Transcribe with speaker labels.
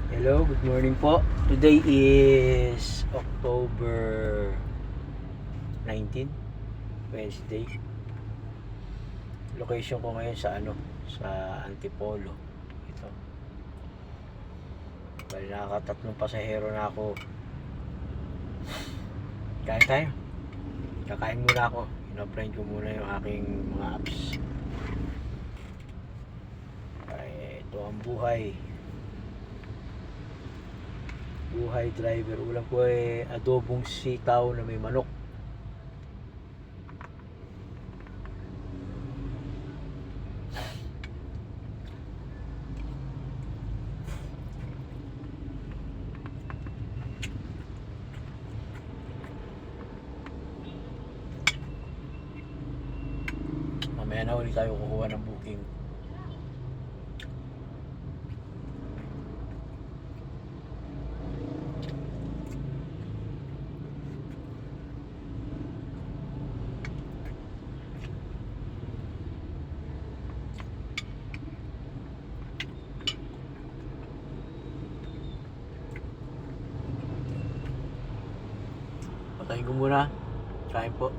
Speaker 1: Hello, good morning po. Today is October 19, Wednesday. Location ko ngayon sa sa Antipolo. Ito. Bali nakakatatlong pasahero na ako. Kain tayo. Kakain muna ako. In-offline ko muna yung aking mga apps. Ay, ito ang buhay. Buhay driver. Ulam ko ay adobong sitaw na may manok. Mamaya na ulit tayo kukuha ng booking. Patayin ko muna. Kain po.